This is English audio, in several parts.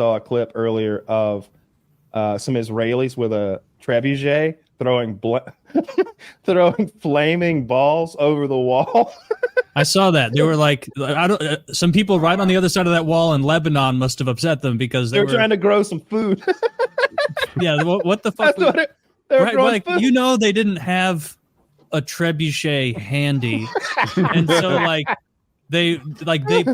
saw a clip earlier of some Israelis with a trebuchet throwing throwing flaming balls over the wall. I saw that. They were like, some people right on the other side of that wall in Lebanon must have upset them because they were trying to grow some food. Yeah, what the fuck? Right, like food. You know, they didn't have a trebuchet handy, and so they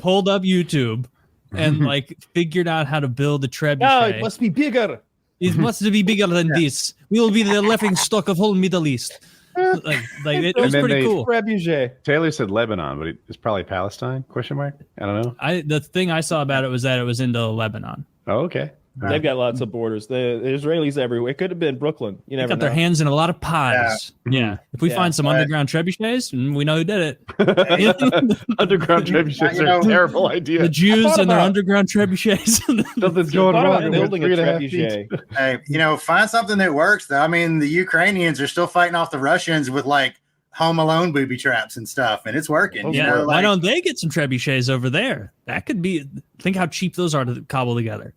pulled up YouTube and like figured out how to build a trebuchet. No, it must be bigger. It must be bigger than this. We will be the laughing stock of whole Middle East. It was pretty cool. Trebuchet. Taylor said Lebanon, but it's probably Palestine? Question mark? I don't know. The thing I saw about it was that it was into Lebanon. Oh, okay. They've got lots of borders. The Israelis everywhere. It could have been Brooklyn. You never know. Got their hands in a lot of pies. Yeah. If we find some underground trebuchets, we know who did it. Underground trebuchets are a terrible idea. The Jews and their underground trebuchets. Something's going wrong. Building a trebuchet. Hey, find something that works. Though. I mean, the Ukrainians are still fighting off the Russians with like Home Alone booby traps and stuff, and it's working. Yeah. Why don't they get some trebuchets over there? That could be. Think how cheap those are to cobble together.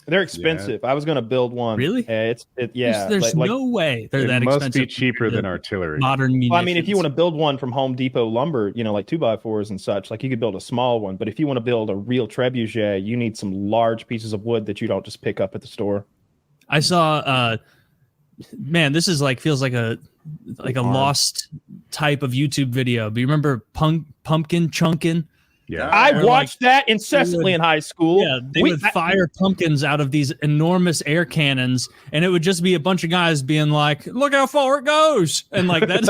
They're expensive. Yeah. I was going to build one. Really? There's no way they're that expensive. Must be cheaper than artillery. Modern munitions. Well, I mean, if you want to build one from Home Depot lumber, like 2x4s and such, like you could build a small one. But if you want to build a real trebuchet, you need some large pieces of wood that you don't just pick up at the store. I saw. Man, this is feels like a lost type of YouTube video. But you remember pumpkin chunkin'? Yeah, I watched that incessantly in high school. Yeah, they would fire pumpkins out of these enormous air cannons, and it would just be a bunch of guys being like, "Look how far it goes!" And like that.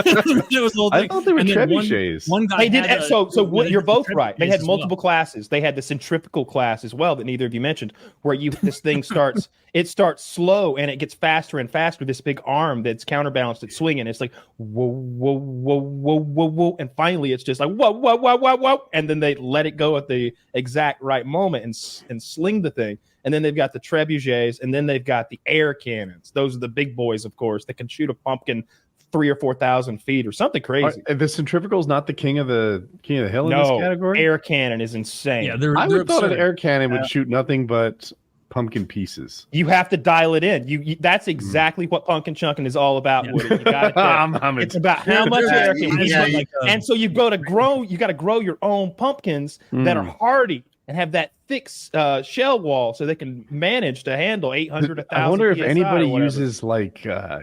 It was the whole thing. I thought they were trebuchets. One guy did. So you're both right. They had multiple classes. They had the centrifugal class as well that neither of you mentioned, where this thing starts. It starts slow and it gets faster and faster. This big arm that's counterbalanced, it's swinging. It's like whoa, whoa, whoa, whoa, whoa, whoa, and finally it's just like whoa, whoa, whoa, whoa, whoa, and then they let it go at the exact right moment and sling the thing. And then they've got the trebuchets, and then they've got the air cannons. Those are the big boys, of course, that can shoot a pumpkin 3,000 or 4,000 feet or something crazy. The centrifugal is not the king of the hill in this category. Air cannon is insane. Yeah, I would have thought an air cannon would shoot nothing but pumpkin pieces. You have to dial it in. You that's exactly what pumpkin chunking is all about. Woody. You got it's about how much air can we and so you got to grow your own pumpkins that are hardy and have that thick shell wall so they can manage to handle 800 1,000. I wonder if anybody uses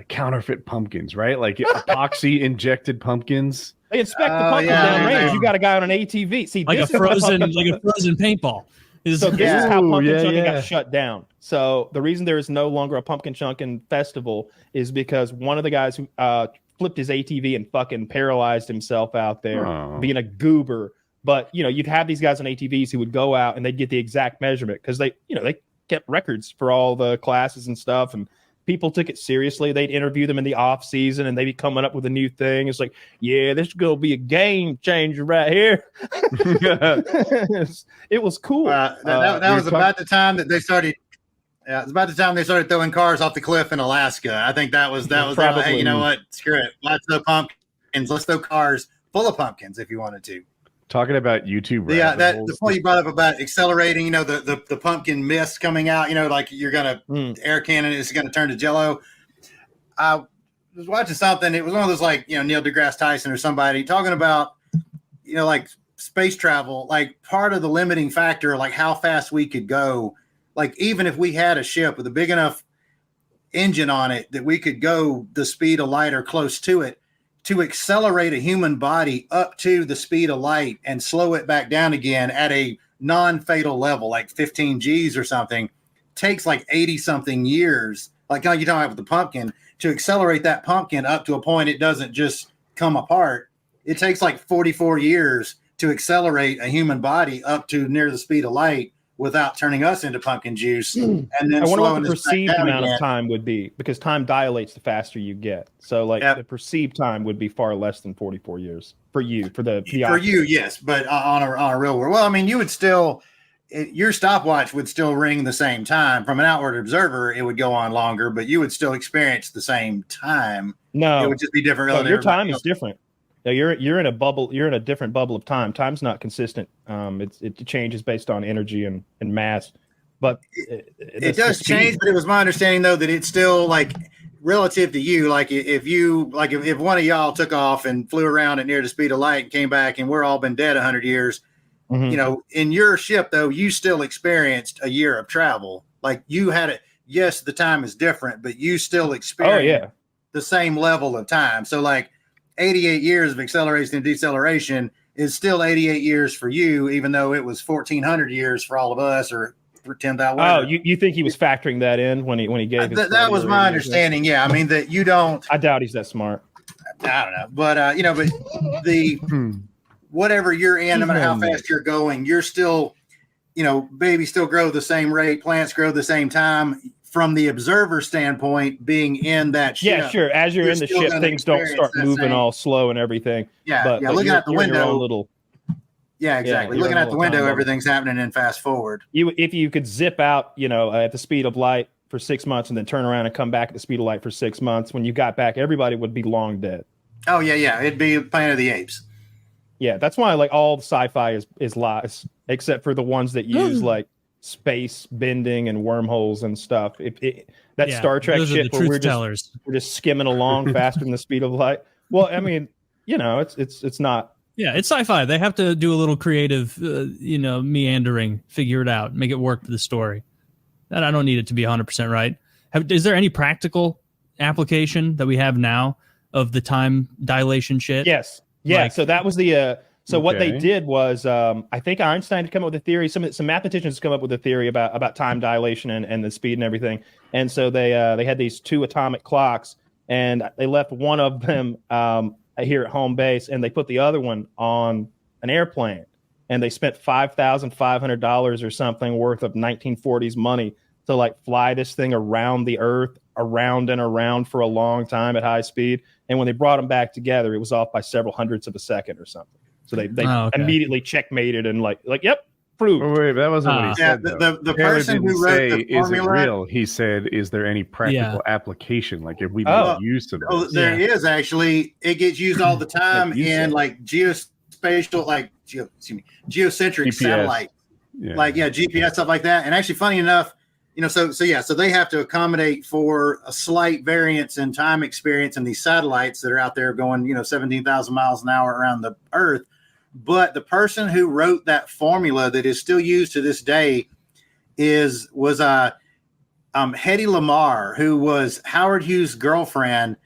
counterfeit pumpkins, right? Like epoxy injected pumpkins. They inspect the pumpkin downrange. You got a guy on an ATV. See, like a frozen paintball. So this is how pumpkin chunking got shut down. So the reason there is no longer a pumpkin chunking festival is because one of the guys who flipped his ATV and fucking paralyzed himself out there being a goober. But you'd have these guys on ATVs who would go out and they'd get the exact measurement because they kept records for all the classes and stuff, and people took it seriously. They'd interview them in the off season and they'd be coming up with a new thing. It's like, yeah, this is going to be a game changer right here. It was cool. That was about the time that they started. Yeah, it was about the time they started throwing cars off the cliff in Alaska. I think that was probably, hey, you know what? Screw it. Let's throw pumpkins. Let's throw cars full of pumpkins if you wanted to. Talking about YouTube. Yeah, the point you brought up about accelerating, the pumpkin mist coming out, like you're gonna air cannon is gonna turn to jello. I was watching something. It was one of those Neil deGrasse Tyson or somebody talking about like space travel, like part of the limiting factor, like how fast we could go. Like even if we had a ship with a big enough engine on it that we could go the speed of light or close to it, to accelerate a human body up to the speed of light and slow it back down again at a non-fatal level, like 15 Gs or something, takes like 80 something years. Like how you're talking about with the pumpkin, to accelerate that pumpkin up to a point it doesn't just come apart. It takes like 44 years to accelerate a human body up to near the speed of light without turning us into pumpkin juice. And then I wonder what the perceived amount of time would be, because time dilates the faster you get. So the perceived time would be far less than 44 years for you, for you, yes. But on a real world, well, I mean, you would still, your stopwatch would still ring the same time. From an outward observer, it would go on longer, but you would still experience the same time. No, it would just be different. No, your time is different. No, you're in a bubble. You're in a different bubble of time. Time's not consistent. It changes based on energy and mass. But it does change. But it was my understanding though that it's still like relative to you. Like if one of y'all took off and flew around at near the speed of light and came back, and we're all been dead 100 years. You know, in your ship though, you still experienced a year of travel. Like you had it. Yes, the time is different, but you still experience the same level of time. So like 88 years of acceleration and deceleration is still 88 years for you, even though it was 1,400 years for all of us, or 10,000. Oh, you think he was factoring that in when he gave his that was my understanding. Yeah, I mean that you don't. I doubt he's that smart. I don't know, but you know, but the whatever you're in, no matter how fast you're going, you're still, you know, babies still grow the same rate, plants grow the same time. From the observer standpoint, being in that ship. Yeah, sure. As you're in the ship, things don't start moving all slow and everything. Yeah, but looking at the window. Yeah, exactly. Looking at the window, everything's happening in fast forward. If you could zip out, you know, at the speed of light for 6 months and then turn around and come back at the speed of light for 6 months, when you got back, everybody would be long dead. Oh, yeah. It'd be Planet of the Apes. Yeah, that's why like all the sci-fi is lies, except for the ones that use like space bending and wormholes and stuff. Star Trek shit where we're just skimming along faster than the speed of light. Well, I mean, you know, it's not. Yeah, it's sci-fi. They have to do a little creative, meandering, figure it out, make it work for the story. And I don't need it to be 100% right. Is there any practical application that we have now of the time dilation shit? Yes. Yeah. So that was the. What they did was, I think Einstein had come up with a theory. Some mathematicians come up with a theory about time dilation and the speed and everything. And so they had these 2 atomic clocks, and they left one of them here at home base, and they put the other one on an airplane, and they spent $5,500 or something worth of 1940s money to like fly this thing around the Earth, around and around for a long time at high speed. And when they brought them back together, it was off by several hundredths of a second or something. So they immediately checkmated and like, yep, proved. Oh, wait, that wasn't what he said. The person who wrote the is formula, it real? He said, "Is there any practical application? Like, if we use of this?" Oh, there is actually. It gets used all the time in like geospatial, like geocentric GPS. Satellite, GPS stuff like that. And actually, funny enough, you know, so they have to accommodate for a slight variance in time experience in these satellites that are out there going, 17,000 miles an hour around the Earth. But the person who wrote that formula that is still used to this day was Hedy Lamarr, who was Howard Hughes' girlfriend.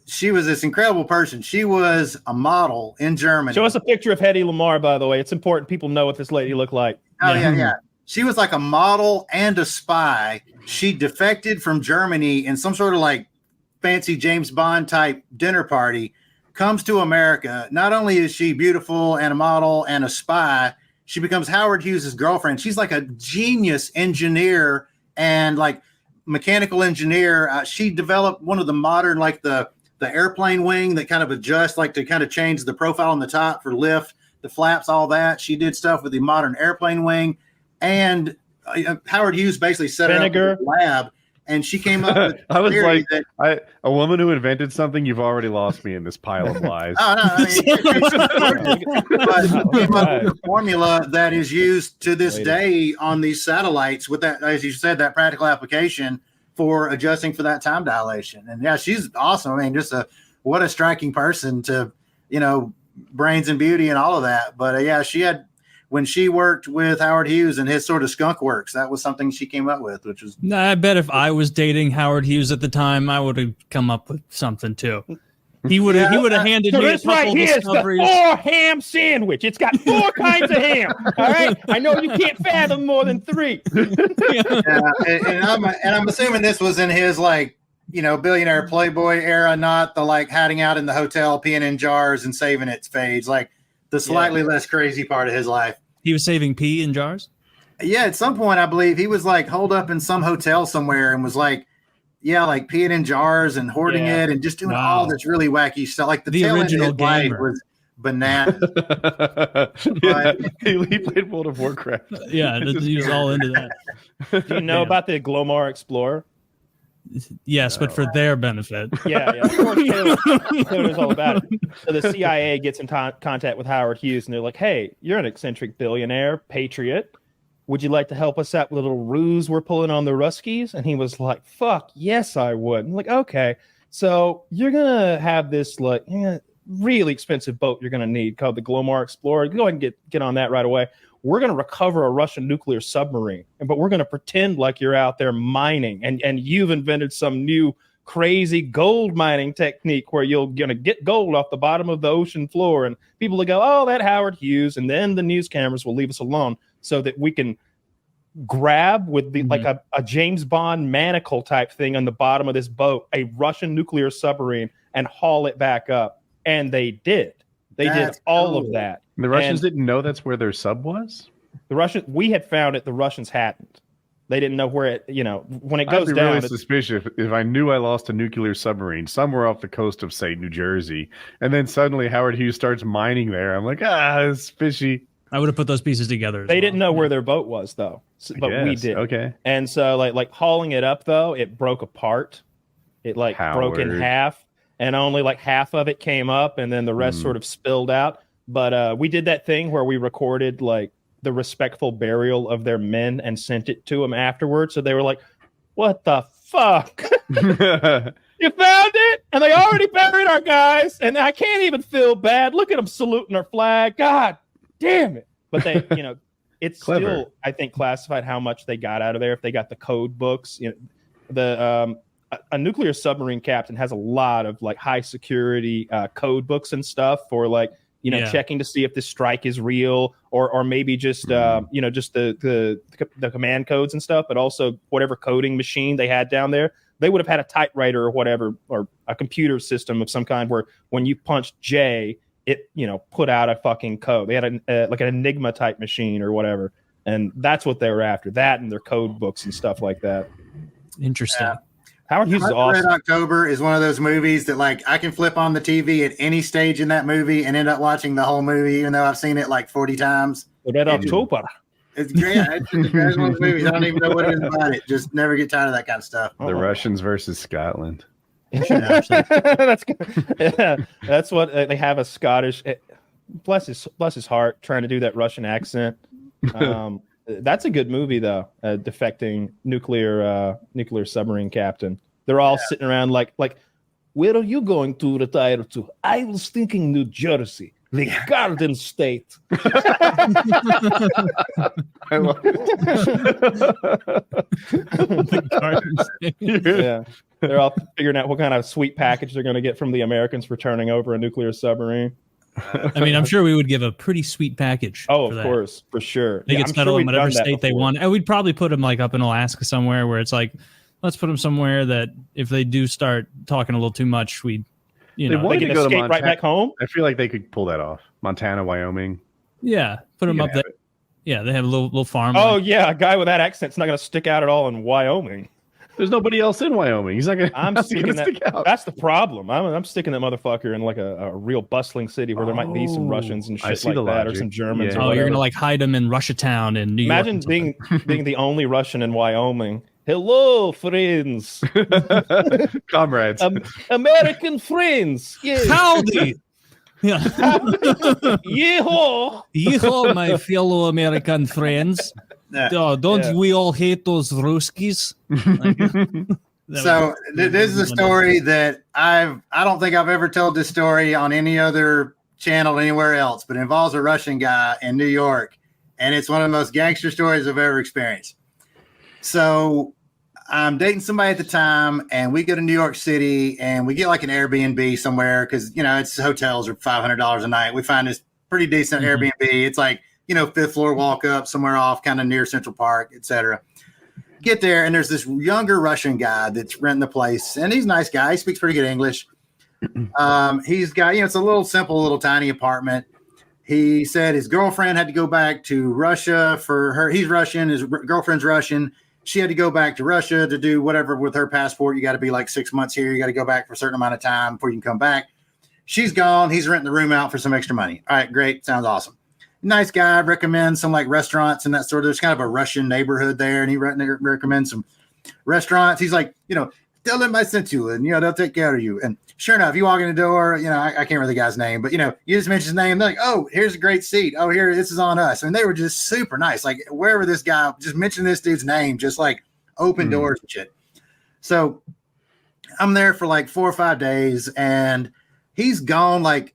She was this incredible person. She was a model in Germany. Show us a picture of Hedy Lamarr, by the way. It's important people know what this lady looked like. Oh, yeah. She was like a model and a spy. She defected from Germany in some sort of like fancy James Bond type dinner party, comes to America. Not only is she beautiful and a model and a spy, she becomes Howard Hughes' girlfriend. She's like a genius engineer and like mechanical engineer. She developed one of the modern, like the airplane wing that kind of adjusts, like to kind of change the profile on the top for lift, the flaps, all that. She did stuff with the modern airplane wing. And Howard Hughes basically set her up in a lab, and she came up with I was like, a woman who invented something, you've already lost me in this pile of lies. Oh, no, she came up with a formula that is used to this day on these satellites with that, as you said, that practical application for adjusting for that time dilation. And yeah, she's awesome. I mean, what a striking person to, brains and beauty and all of that. But she had, when she worked with Howard Hughes and his sort of skunk works, that was something she came up with, which was. I bet if I was dating Howard Hughes at the time, I would have come up with something too. He would have handed me a couple discoveries. The 4 ham sandwich. It's got 4 kinds of ham. All right, I know you can't fathom more than 3. And I'm assuming this was in his billionaire playboy era, not the hiding out in the hotel, peeing in jars and saving its phase. The slightly less crazy part of his life. He was saving pee in jars? Yeah, at some point, I believe he was holed up in some hotel somewhere and was peeing in jars and hoarding it and just doing all this really wacky stuff. The original gamer was bananas. He played World of Warcraft. Yeah, he was all into that. Do you know about the Glomar Explorer? Yes, but for their benefit. Yeah. Of course, Taylor's all about it. So the CIA gets in contact with Howard Hughes, and they're like, "Hey, you're an eccentric billionaire, patriot. would you like to help us out with a little ruse we're pulling on the Ruskies? And he was like, fuck, yes, I would. I'm like, okay. So you're going to have this like really expensive boat you're going to need called the Glomar Explorer. Go ahead and get on that right away. We're going to recover a Russian nuclear submarine, but we're going to pretend like you're out there mining and you've invented some new crazy gold mining technique where you're going to get gold off the bottom of the ocean floor. And people will go, oh, that Howard Hughes. And then the news cameras will leave us alone so that we can grab with the like a James Bond manacle type thing on the bottom of this boat, a Russian nuclear submarine, and haul it back up. And they did. That's did all of that. The Russians didn't know that's where their sub was? We had found it. The Russians hadn't. They didn't know where it, when it goes I'd be down. Really suspicious if I knew I lost a nuclear submarine somewhere off the coast of, say, New Jersey, and then suddenly Howard Hughes starts mining there. I'm like, it's fishy. I would have put those pieces together. They didn't know where their boat was, though, but we did. Okay. And so, like hauling it up, though, it broke apart. It broke in half, and only like half of it came up, and then the rest sort of spilled out. But we did that thing where we recorded like the respectful burial of their men and sent it to them afterwards. So they were like, "What the fuck? You found it?" And they already buried our guys, and I can't even feel bad. Look at them saluting our flag. God damn it! But they, it's clever. Still, I think, classified how much they got out of there. If they got the code books, a nuclear submarine captain has a lot of like high security code books and stuff for like checking to see if this strike is real or maybe just just the command codes and stuff, but also whatever coding machine they had down there. They would have had a typewriter or whatever, or a computer system of some kind where when you punched J, it put out a fucking code. They had like an Enigma type machine or whatever, and that's what they were after. That and their code books and stuff like that. Interesting. Yeah. Howard Hughes is awesome. Red October is one of those movies that like I can flip on the TV at any stage in that movie and end up watching the whole movie, even though I've seen it like 40 times. Red October. It's great. It's one of those movies. I don't even know what it is about it. Just never get tired of that kind of stuff. The Russians versus Scotland. That's what they have, a Scottish. Bless his heart, trying to do that Russian accent. That's a good movie though. Defecting nuclear submarine captain. They're all sitting around like, where are you going to retire to? I was thinking New Jersey, the Garden State. I love it. The Garden State. Yeah. They're all figuring out what kind of sweet package they're going to get from the Americans for turning over a nuclear submarine. I mean, I'm sure we would give a pretty sweet package. Oh, of course, for sure. They could settle in whatever state they want. And we'd probably put them like up in Alaska somewhere where it's like, let's put them somewhere that if they do start talking a little too much, they can escape right back home. I feel like they could pull that off. Montana, Wyoming. Yeah, put them up there. Yeah, they have a little farm. Oh, yeah, a guy with that accent's not going to stick out at all in Wyoming. There's nobody else in Wyoming. He's not going to stick out. That's the problem. I'm sticking that motherfucker in like a real bustling city where there might be some Russians and shit like that, or some Germans. Yeah. You're going to like hide them in Russia Town in New York. Imagine being the only Russian in Wyoming. Hello, friends. Comrades. American friends. Yes. Howdy. Yeah. Yeehaw. Yeehaw, my fellow American friends. Don't we all hate those Ruskies? So this is a story that I don't think I've ever told this story on any other channel anywhere else, but it involves a Russian guy in New York, and it's one of the most gangster stories I've ever experienced. So I'm dating somebody at the time, and we go to New York City, and we get like an Airbnb somewhere because it's hotels are $500 a night. We find this pretty decent Airbnb. It's like fifth floor walk up somewhere off kind of near Central Park, etc. Get there, and there's this younger Russian guy that's renting the place, and he's a nice guy. He speaks pretty good English. He's got, it's a little simple, little tiny apartment. He said his girlfriend had to go back to Russia for her. He's Russian. His girlfriend's Russian. She had to go back to Russia to do whatever with her passport. You got to be like 6 months here. You got to go back for a certain amount of time before you can come back. She's gone. He's renting the room out for some extra money. All right, great. Sounds awesome. Nice guy. Recommends some like restaurants and that sort of. There's kind of a Russian neighborhood there, and he recommends some restaurants. He's like, tell them I sent you, and they'll take care of you. And sure enough, you walk in the door, I can't remember the guy's name, but you just mention his name. They're like, oh, here's a great seat. Oh, here, this is on us. And they were just super nice. Like wherever this guy, just mention this dude's name, just like open doors and shit. So I'm there for like 4 or 5 days, and he's gone. Like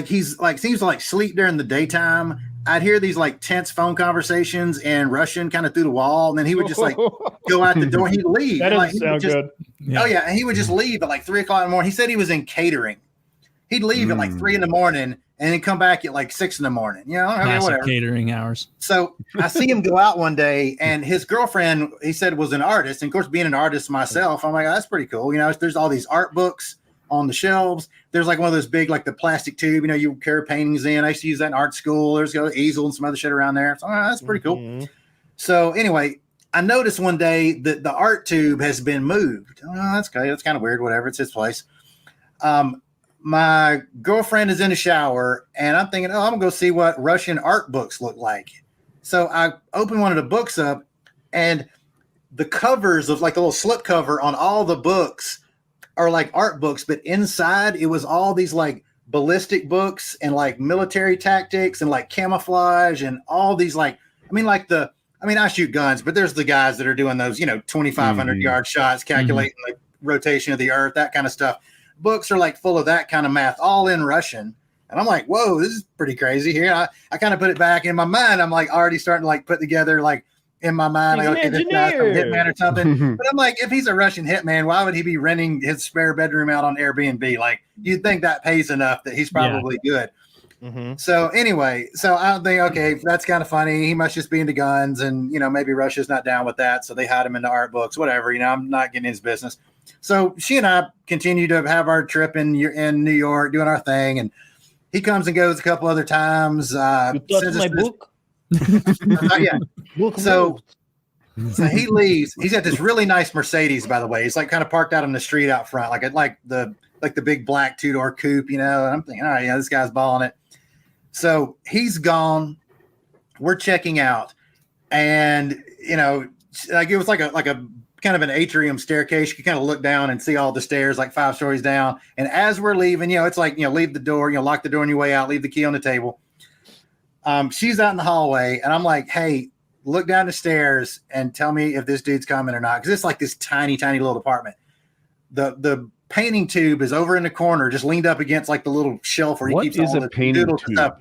he's like seems to like sleep during the daytime. I'd hear these like tense phone conversations in Russian kind of through the wall, and then he would just like go out the door. He'd leave. That doesn't sound good. Yeah. Oh yeah, and he would just leave at like 3 o'clock in the morning. He said he was in catering. He'd leave at like 3 in the morning and then come back at like 6 in the morning. Whatever. Catering hours. So I see him go out one day, and his girlfriend, he said, was an artist. And of course, being an artist myself, I'm like, oh, that's pretty cool. There's all these art books on the shelves. There's like one of those big, like the plastic tube, you carry paintings in. I used to use that in art school. There's an easel and some other shit around there. So that's pretty cool. So anyway, I noticed one day that the art tube has been moved. Oh, that's okay. That's kind of weird. Whatever. It's his place. My girlfriend is in the shower, and I'm thinking, I'm gonna go see what Russian art books look like. So I open one of the books up, and the covers of like the little slip cover on all the books are like art books, but inside it was all these like ballistic books and like military tactics and like camouflage and all these I shoot guns, but there's the guys that are doing those, 2,500 yard shots, calculating the rotation of the earth, that kind of stuff. Books are like full of that kind of math, all in Russian. And I'm like, whoa, this is pretty crazy here. I kind of put it back in my mind. I'm like already starting to like put together like in my mind, like, okay, this guy's some hitman or something. But I'm like, if he's a Russian hitman, why would he be renting his spare bedroom out on Airbnb? Like, you'd think that pays enough that he's probably good. So anyway, I think, okay, that's kind of funny. He must just be into guns, and maybe Russia's not down with that, so they hide him into art books, whatever. I'm not getting his business. So she and I continue to have our trip in New York, doing our thing, and he comes and goes a couple other times. You touched my book. So he leaves. He's got this really nice Mercedes, by the way. He's like kind of parked out on the street out front, like the big black 2-door coupe, And I'm thinking, all right, this guy's balling it. So he's gone. We're checking out, and like it was like a kind of an atrium staircase. You can kind of look down and see all the stairs, like 5 stories down. And as we're leaving, it's like leave the door, lock the door on your way out, leave the key on the table. She's out in the hallway, and I'm like, hey, look down the stairs and tell me if this dude's coming or not. Because it's like this tiny, tiny little apartment. The painting tube is over in the corner, just leaned up against like the little shelf where he keeps all the painting tube stuff.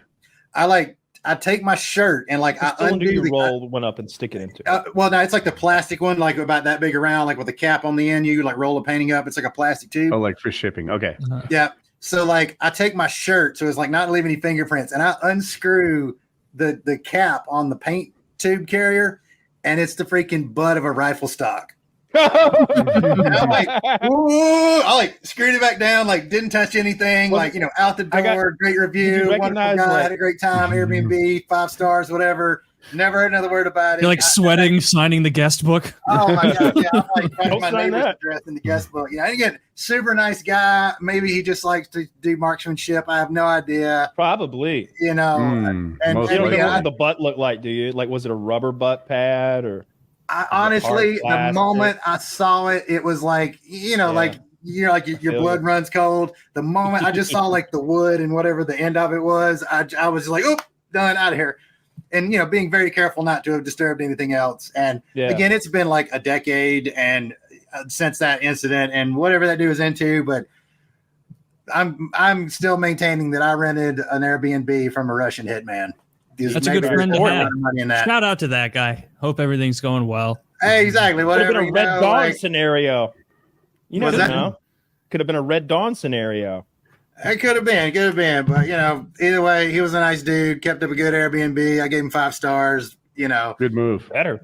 I take my shirt and like I undo the roll one up and stick it into. Well, no, it's like the plastic one, like about that big around, like with a cap on the end. You like roll the painting up. It's like a plastic tube. Oh, like for shipping. Okay. Yeah. So like I take my shirt, so it's like not leaving any fingerprints, and I unscrew the cap on the paint tube carrier, and it's the freaking butt of a rifle stock. I'm like, ooh, I like screwed it back down, like didn't touch anything, like out the door, great review, wonderful guy, had a great time, Airbnb, 5 stars, whatever. Never heard another word about it. You're like sweating, signing the guest book. Oh my god, yeah, I'm like writing my neighbor's address in the guest book. And again, super nice guy. Maybe he just likes to do marksmanship. I have no idea. Probably. And you don't know what the butt looked like, do you? Like, was it a rubber butt pad or? I honestly, the moment I saw it, it was like, like your blood runs cold. The moment I just saw like the wood and whatever the end of it was, I was like, oh, done, out of here. And, being very careful not to have disturbed anything else. And again, it's been like a decade and since that incident and whatever that dude was into, but I'm still maintaining that I rented an Airbnb from a Russian hitman. That's a good friend to have. Shout out to that guy. Hope everything's going well. Hey, exactly. Whatever. Could have been a Red Dawn scenario. You never know. Could have been a Red Dawn scenario. It could have been. But, either way, he was a nice dude. Kept up a good Airbnb. I gave him 5 stars. Good move. Better.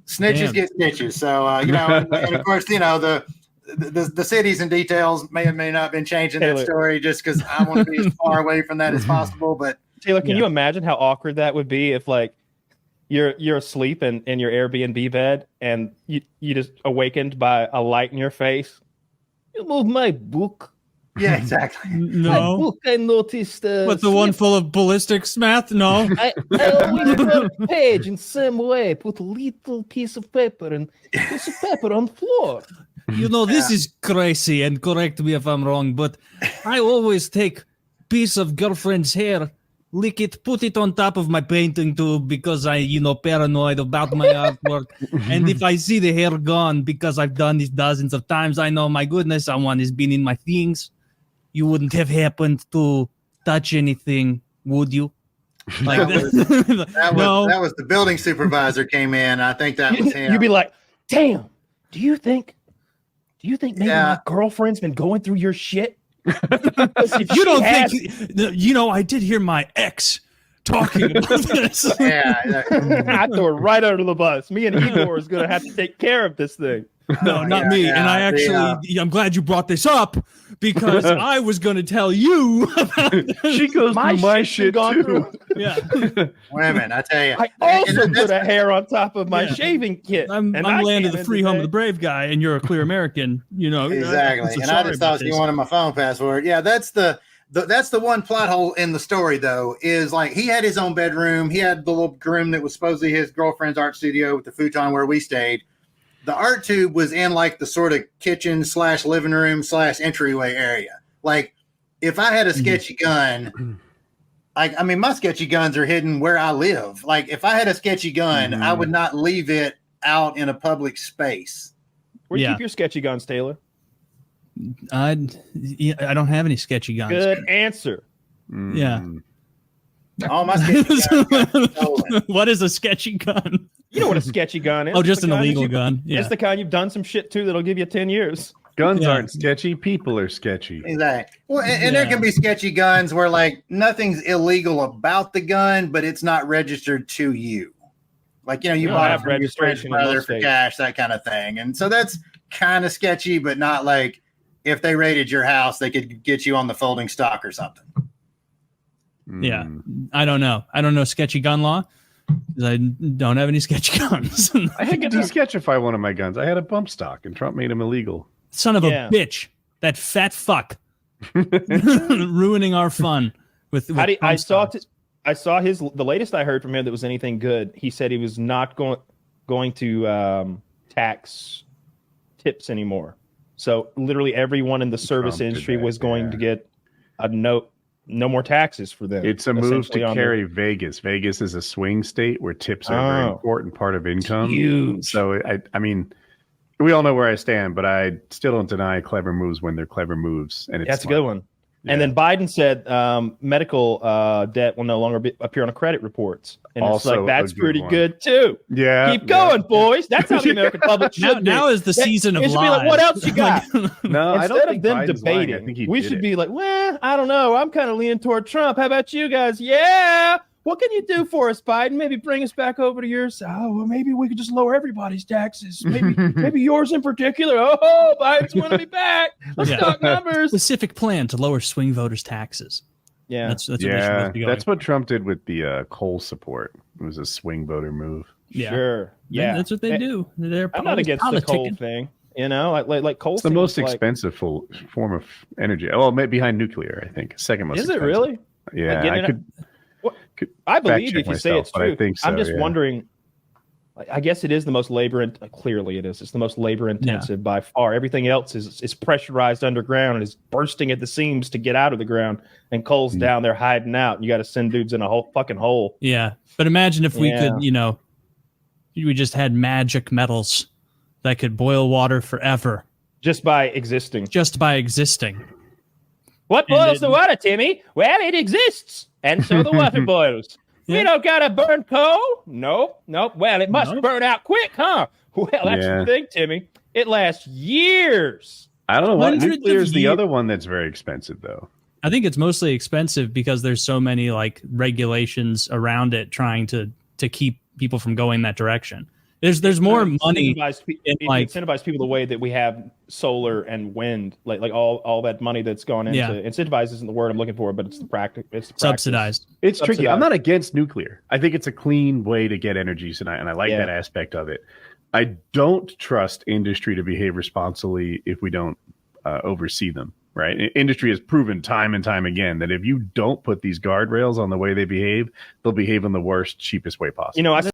Snitches get stitches. So, and of course, the cities and details may or may not have been changing that story just because I want to be as far away from that as possible. But Taylor, can you imagine how awkward that would be if like you're asleep in your Airbnb bed and you just awakened by a light in your face? You move my book. Yeah, exactly. No. I noticed. But the one full of ballistics math? No. I always put a page in some way. Put a little piece of paper and piece of paper on the floor. You know, this is crazy, and correct me if I'm wrong, but I always take piece of girlfriend's hair, lick it, put it on top of my painting tube because I, paranoid about my artwork. And if I see the hair gone because I've done this dozens of times, I know, my goodness, someone has been in my things. You wouldn't have happened to touch anything, would you? Like that was the building supervisor came in. I think that was him. You'd be like, damn, do you think maybe my girlfriend's been going through your shit? If you don't think, I did hear my ex talking about this. I throw it right under the bus. Me and Igor is going to have to take care of this thing. No, not me. And I actually, I'm glad you brought this up because I was going to tell you about this. She goes through my shit too. Yeah. Women, I tell you. I also put a hair on top of my shaving kit. I'm land of the free home of the brave guy, and you're a clear American. Exactly. And I just thought you wanted my phone password. Yeah, that's the one plot hole in the story, though, is like he had his own bedroom. He had the little room that was supposedly his girlfriend's art studio with the futon where we stayed. The art tube was in like the sort of kitchen / living room / entryway area. Like if I had a sketchy gun, my sketchy guns are hidden where I live. Like if I had a sketchy gun, I would not leave it out in a public space. Where do you keep your sketchy guns, Taylor? I don't have any sketchy guns. Good answer. Yeah. All my sketchy guns got stolen. What is a sketchy gun? You know what a sketchy gun is? Oh, just an illegal gun. Yeah. It's the kind you've done some shit to that'll give you 10 years. Guns aren't sketchy. People are sketchy. Exactly. Well, and there can be sketchy guns where like nothing's illegal about the gun, but it's not registered to you. Like, you bought it from your friend's brother for cash, that kind of thing. And so that's kind of sketchy, but not like if they raided your house, they could get you on the folding stock or something. Yeah. I don't know. I don't know sketchy gun law. I don't have any sketchy guns. I had to de-sketchify one of my guns. I had a bump stock, and Trump made them illegal. Son of a bitch! That fat fuck, ruining our fun with I saw the latest I heard from him that was anything good. He said he was not going to tax tips anymore. So literally everyone in the service industry was going to get a note. No more taxes for them. It's a move to carry Vegas. Vegas is a swing state where tips are a very important part of income. Huge. So, I mean, we all know where I stand, but I still don't deny clever moves when they're clever moves. And that's smart. A good one. Yeah. And then Biden said medical debt will no longer appear on credit reports. And also, it's like, that's pretty good, too. Yeah. Keep going, boys. That's how the American public should now is the season of lies. Be like, what else you got? No, I don't think them Biden's debating, I think we should be like, well, I don't know. I'm kind of leaning toward Trump. How about you guys? Yeah. What can you do for us, Biden? Maybe bring us back over to yours. Oh, well, maybe we could just lower everybody's taxes. Maybe yours in particular. Oh, Biden's going to be back. Let's talk numbers. Specific plan to lower swing voters' taxes. Yeah, that's what Trump did with the coal support. It was a swing voter move. Yeah. Sure. Yeah, that's what they do. I'm not against the coal thing. Like coal. It's the most expensive form of energy. Well, behind nuclear, I think. Second most. Is it really? Yeah, I believe if you say it's true. I think so, I'm just wondering. I guess it is the most clearly it is. It's the most labor intensive by far. Everything else is pressurized underground and is bursting at the seams to get out of the ground. And coal's down there hiding out. And you got to send dudes in a whole fucking hole. Yeah, but imagine if we could, we just had magic metals that could boil water forever just by existing. What boils the water, Timmy? Well, it exists, and so the water boils. We don't gotta burn coal. Nope. Well, it must burn out quick, huh? Well, that's the thing, Timmy. It lasts years. I don't know what nuclear is the other one that's very expensive, though. I think it's mostly expensive because there's so many like regulations around it trying to keep people from going that direction. There's more money incentivize people the way that we have solar and wind, like all that money that's gone into incentivize isn't the word I'm looking for, but it's the practice. It's the subsidized. It's tricky. I'm not against nuclear. I think it's a clean way to get energy, and I like that aspect of it. I don't trust industry to behave responsibly if we don't oversee them. right? Industry has proven time and time again that if you don't put these guardrails on the way they behave, they'll behave in the worst, cheapest way possible. You know, I